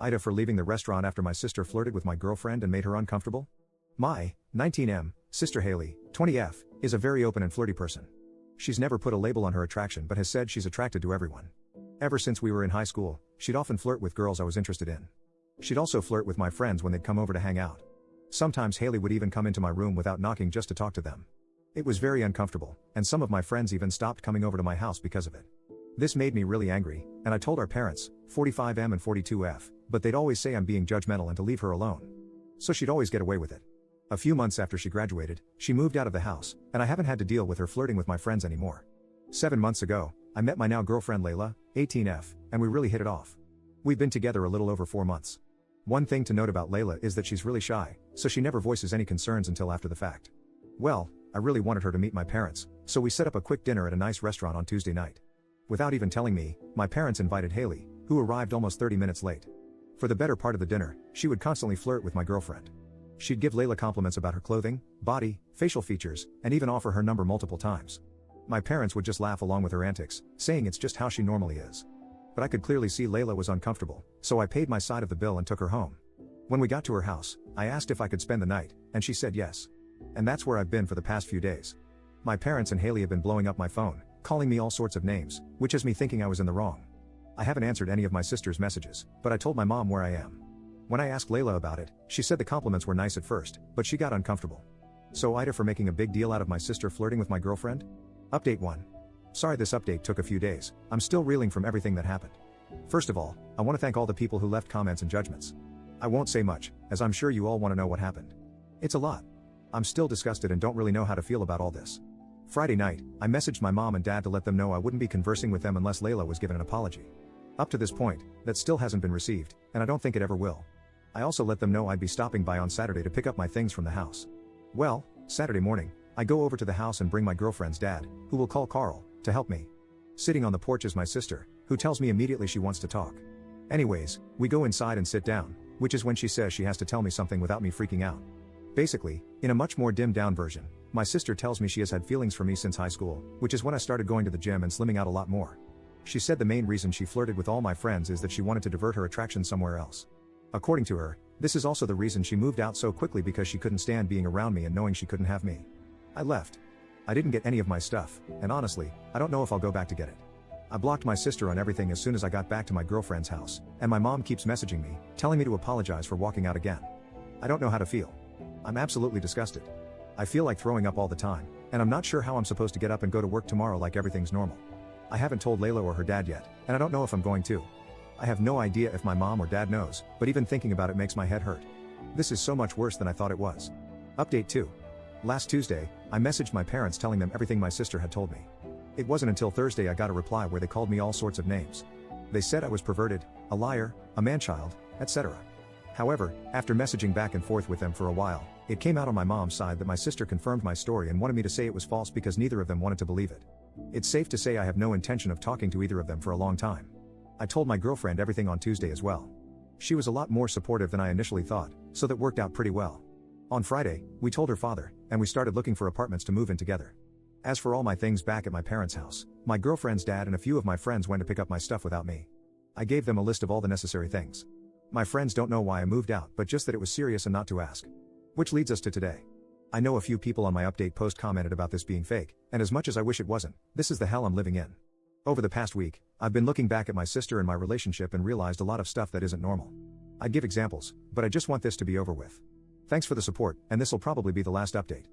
AITA for leaving the restaurant after my sister flirted with my girlfriend and made her uncomfortable. My 19M sister Haley, 20F, is a very open and flirty person. She's never put a label on her attraction but has said she's attracted to everyone. Ever since we were in high school, she'd often flirt with girls I was interested in. She'd also flirt with my friends when they'd come over to hang out. Sometimes Haley would even come into my room without knocking just to talk to them. It was very uncomfortable, and some of my friends even stopped coming over to my house because of it. This made me really angry, and I told our parents, 45M and 42F, but they'd always say I'm being judgmental and to leave her alone. So she'd always get away with it. A few months after she graduated, she moved out of the house, and I haven't had to deal with her flirting with my friends anymore. 7 months ago, I met my now girlfriend Layla, 18F, and we really hit it off. We've been together a little over 4 months. One thing to note about Layla is that she's really shy, so she never voices any concerns until after the fact. Well, I really wanted her to meet my parents, so we set up a quick dinner at a nice restaurant on Tuesday night. Without even telling me, my parents invited Haley, who arrived almost 30 minutes late. For the better part of the dinner, she would constantly flirt with my girlfriend. She'd give Layla compliments about her clothing, body, facial features, and even offer her number multiple times. My parents would just laugh along with her antics, saying it's just how she normally is. But I could clearly see Layla was uncomfortable, so I paid my side of the bill and took her home. When we got to her house, I asked if I could spend the night, and she said yes. And that's where I've been for the past few days. My parents and Haley have been blowing up my phone, calling me all sorts of names, which has me thinking I was in the wrong. I haven't answered any of my sister's messages, but I told my mom where I am. When I asked Layla about it, she said the compliments were nice at first, but she got uncomfortable. So AITA for making a big deal out of my sister flirting with my girlfriend? Update 1. Sorry this update took a few days, I'm still reeling from everything that happened. First of all, I want to thank all the people who left comments and judgments. I won't say much, as I'm sure you all want to know what happened. It's a lot. I'm still disgusted and don't really know how to feel about all this. Friday night, I messaged my mom and dad to let them know I wouldn't be conversing with them unless Layla was given an apology. Up to this point, that still hasn't been received, and I don't think it ever will. I also let them know I'd be stopping by on Saturday to pick up my things from the house. Well, Saturday morning, I go over to the house and bring my girlfriend's dad, who we'll call Carl, to help me. Sitting on the porch is my sister, who tells me immediately she wants to talk. Anyways, we go inside and sit down, which is when she says she has to tell me something without me freaking out. Basically, in a much more dimmed down version, my sister tells me she has had feelings for me since high school, which is when I started going to the gym and slimming out a lot more. She said the main reason she flirted with all my friends is that she wanted to divert her attraction somewhere else. According to her, this is also the reason she moved out so quickly because she couldn't stand being around me and knowing she couldn't have me. I left. I didn't get any of my stuff, and honestly, I don't know if I'll go back to get it. I blocked my sister on everything as soon as I got back to my girlfriend's house, and my mom keeps messaging me, telling me to apologize for walking out again. I don't know how to feel. I'm absolutely disgusted. I feel like throwing up all the time, and I'm not sure how I'm supposed to get up and go to work tomorrow like everything's normal. I haven't told Layla or her dad yet, and I don't know if I'm going to. I have no idea if my mom or dad knows, but even thinking about it makes my head hurt. This is so much worse than I thought it was. Update 2. Last Tuesday, I messaged my parents telling them everything my sister had told me. It wasn't until Thursday I got a reply where they called me all sorts of names. They said I was perverted, a liar, a man-child, etc. However, after messaging back and forth with them for a while, it came out on my mom's side that my sister confirmed my story and wanted me to say it was false because neither of them wanted to believe it. It's safe to say I have no intention of talking to either of them for a long time. I told my girlfriend everything on Tuesday as well. She was a lot more supportive than I initially thought, so that worked out pretty well. On Friday, we told her father, and we started looking for apartments to move in together. As for all my things back at my parents' house, my girlfriend's dad and a few of my friends went to pick up my stuff without me. I gave them a list of all the necessary things. My friends don't know why I moved out, but just that it was serious and not to ask. Which leads us to today. I know a few people on my update post commented about this being fake, and as much as I wish it wasn't, this is the hell I'm living in. Over the past week, I've been looking back at my sister and my relationship and realized a lot of stuff that isn't normal. I'd give examples, but I just want this to be over with. Thanks for the support, and this'll probably be the last update.